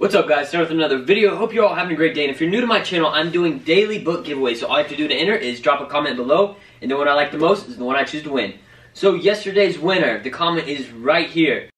What's up guys, starting with another video. Hope you're all having a great day, and if you're new to my channel, I'm doing daily book giveaways, so all you have to do to enter is drop a comment below, and the one I like the most is the one I choose to win. So yesterday's winner, the comment is right here.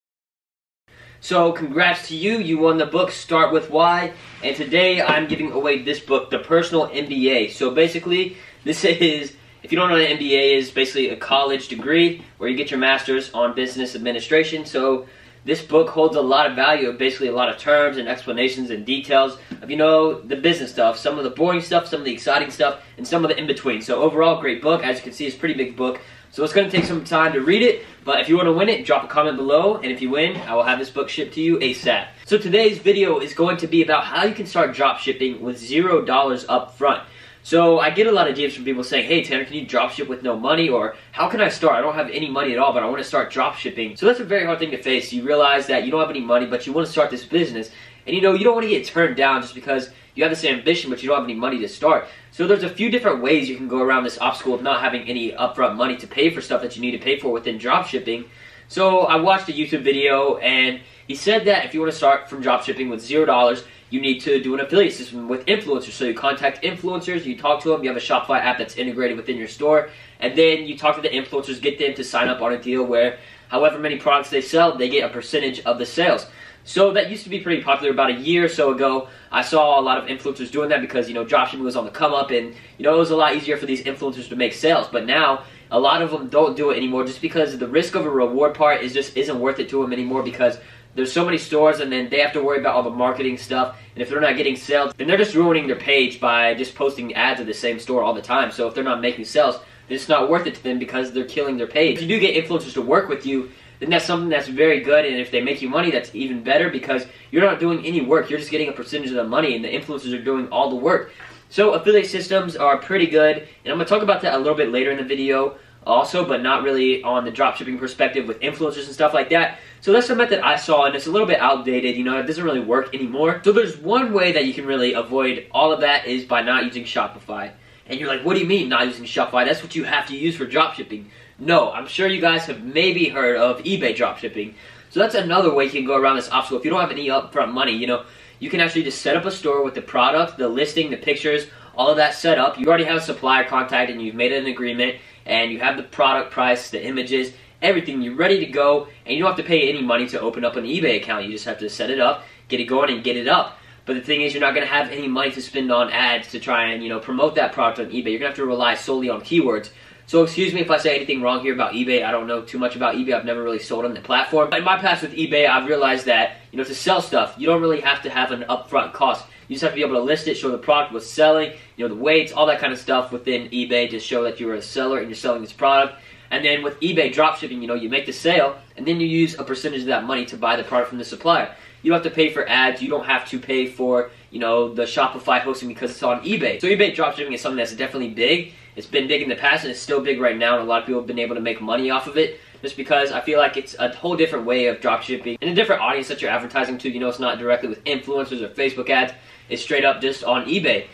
So congrats to you, you won the book Start With Why, and today I'm giving away this book, The Personal MBA. So basically, this is, if you don't know what an MBA is, basically a college degree where you get your master's on business administration. So this book holds a lot of value, basically a lot of terms and explanations and details of, you know, the business stuff, some of the boring stuff, some of the exciting stuff, and some of the in-between. So overall, great book. As you can see, it's a pretty big book. So it's going to take some time to read it, but if you want to win it, drop a comment below, and if you win, I will have this book shipped to you ASAP. So today's video is going to be about how you can start drop shipping with $0 up front. So I get a lot of DMs from people saying, hey Tanner, can you drop ship with no money? Or how can I start? I don't have any money at all, but I want to start drop shipping. So that's a very hard thing to face. You realize that you don't have any money, but you want to start this business. And you know, you don't want to get turned down just because you have this ambition, but you don't have any money to start. So there's a few different ways you can go around this obstacle of not having any upfront money to pay for stuff that you need to pay for within drop shipping. So I watched a YouTube video, and he said that if you want to start from drop shipping with $0, you need to do an affiliate system with influencers. So you contact influencers, you talk to them, you have a Shopify app that's integrated within your store, and then you talk to the influencers, get them to sign up on a deal where however many products they sell, they get a percentage of the sales. So that used to be pretty popular about a year or so ago. I saw a lot of influencers doing that because, you know, dropshipping was on the come up, and, you know, it was a lot easier for these influencers to make sales. But now, a lot of them don't do it anymore just because the risk of a reward part isn't worth it to them anymore, because there's so many stores, and then they have to worry about all the marketing stuff, and if they're not getting sales, then they're just ruining their page by just posting ads at the same store all the time. So if they're not making sales, then it's not worth it to them because they're killing their page. If you do get influencers to work with you, then that's something that's very good, and if they make you money, that's even better because you're not doing any work. You're just getting a percentage of the money, and the influencers are doing all the work. So affiliate systems are pretty good, and I'm going to talk about that a little bit later in the video also, but not really on the dropshipping perspective with influencers and stuff like that. So that's the method I saw, and it's a little bit outdated, you know, it doesn't really work anymore. So there's one way that you can really avoid all of that is by not using Shopify. And you're like, what do you mean not using Shopify? That's what you have to use for dropshipping. No, I'm sure you guys have maybe heard of eBay dropshipping. So that's another way you can go around this obstacle. If you don't have any upfront money, you know, you can actually just set up a store with the product, the listing, the pictures, all of that set up. You already have a supplier contact, and you've made an agreement, and you have the product price, the images, everything. You're ready to go, and you don't have to pay any money to open up an eBay account. You just have to set it up, get it going, and get it up. But the thing is, you're not going to have any money to spend on ads to try and, you know, promote that product on eBay. You're going to have to rely solely on keywords. So excuse me if I say anything wrong here about eBay. I don't know too much about eBay. I've never really sold on the platform. But in my past with eBay, I've realized that, you know, to sell stuff, you don't really have to have an upfront cost. You just have to be able to list it, show the product, what's selling, you know, the weights, all that kind of stuff within eBay to show that you're a seller and you're selling this product. And then with eBay dropshipping, you know, you make the sale, and then you use a percentage of that money to buy the product from the supplier. You don't have to pay for ads. You don't have to pay for, you know, the Shopify hosting because it's on eBay. So eBay dropshipping is something that's definitely big. It's been big in the past, and it's still big right now, and a lot of people have been able to make money off of it just because I feel like it's a whole different way of dropshipping and a different audience that you're advertising to. You know, it's not directly with influencers or Facebook ads. It's straight up just on eBay.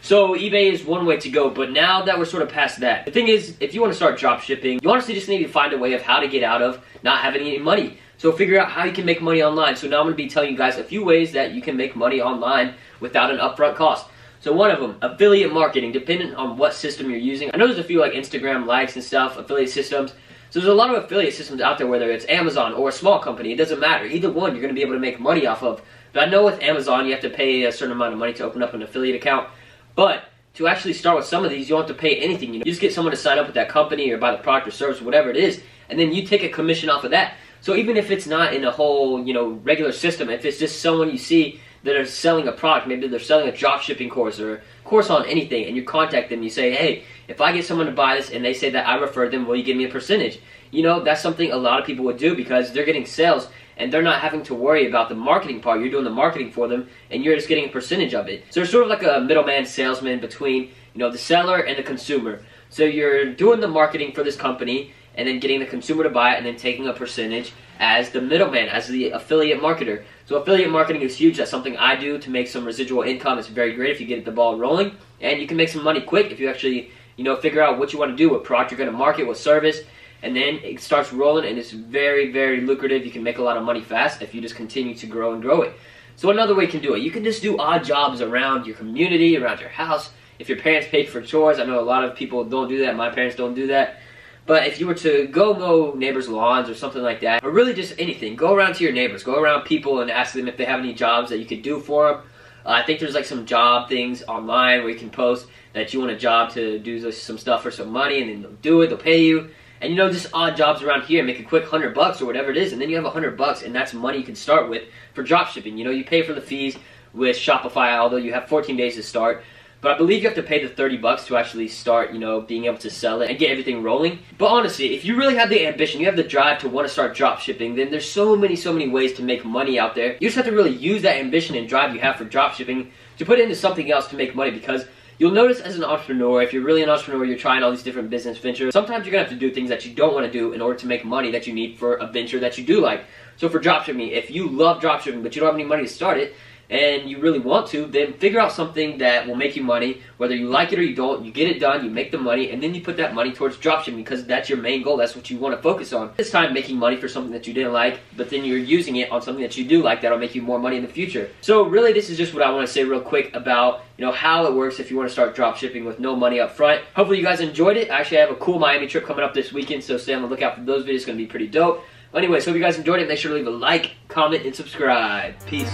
So eBay is one way to go, but now that we're sort of past that, the thing is, if you want to start dropshipping, you honestly just need to find a way of how to get out of not having any money. So figure out how you can make money online. So now I'm going to be telling you guys a few ways that you can make money online without an upfront cost. So one of them, affiliate marketing, depending on what system you're using. I know there's a few like Instagram likes and stuff, affiliate systems. So there's a lot of affiliate systems out there, whether it's Amazon or a small company. It doesn't matter. Either one you're going to be able to make money off of. But I know with Amazon you have to pay a certain amount of money to open up an affiliate account. But to actually start with some of these, you don't have to pay anything. You know, you just get someone to sign up with that company or buy the product or service, whatever it is, and then you take a commission off of that. So even if it's not in a whole, you know, regular system, if it's just someone you see that are selling a product, maybe they're selling a dropshipping course or a course on anything, and you contact them, you say, hey, if I get someone to buy this and they say that I referred them, will you give me a percentage? You know, that's something a lot of people would do because they're getting sales and they're not having to worry about the marketing part. You're doing the marketing for them, and you're just getting a percentage of it. So it's sort of like a middleman salesman between, you know, the seller and the consumer. So you're doing the marketing for this company, and then getting the consumer to buy it, and then taking a percentage as the middleman, as the affiliate marketer. So affiliate marketing is huge. That's something I do to make some residual income. It's very great if you get the ball rolling, and you can make some money quick if you actually, you know, figure out what you want to do, what product you're going to market, what service, and then it starts rolling, and it's very, very lucrative. You can make a lot of money fast if you just continue to grow and grow it. So another way you can do it, you can just do odd jobs around your community, around your house. If your parents paid for chores, I know a lot of people don't do that. My parents don't do that. But if you were to go mow neighbors' lawns or something like that, or really just anything, go around to your neighbors, go around people and ask them if they have any jobs that you could do for them. I think there's like some job things online where you can post that you want a job to do some stuff for some money, and then they'll do it, they'll pay you. And you know, just odd jobs around here, make a quick $100 or whatever it is, and then you have $100, and that's money you can start with for dropshipping. You know, you pay for the fees with Shopify, although you have 14 days to start. But I believe you have to pay the $30 to actually start, you know, being able to sell it and get everything rolling. But honestly, if you really have the ambition, you have the drive to want to start dropshipping, then there's so many ways to make money out there. You just have to really use that ambition and drive you have for dropshipping to put it into something else to make money, because you'll notice as an entrepreneur, if you're really an entrepreneur, you're trying all these different business ventures, sometimes you're going to have to do things that you don't want to do in order to make money that you need for a venture that you do like. So for dropshipping, if you love dropshipping but you don't have any money to start it, and you really want to, then figure out something that will make you money, whether you like it or you don't. You get it done, you make the money, and then you put that money towards dropshipping, because that's your main goal, that's what you want to focus on. This time making money for something that you didn't like, but then you're using it on something that you do like that'll make you more money in the future. So really, this is just what I want to say real quick about, you know, how it works if you want to start dropshipping with no money up front. Hopefully you guys enjoyed it. Actually, I have a cool Miami trip coming up this weekend, so stay on the lookout for those videos. It's going to be pretty dope. Anyways, hope you guys enjoyed it. Make sure to leave a like, comment, and subscribe. Peace.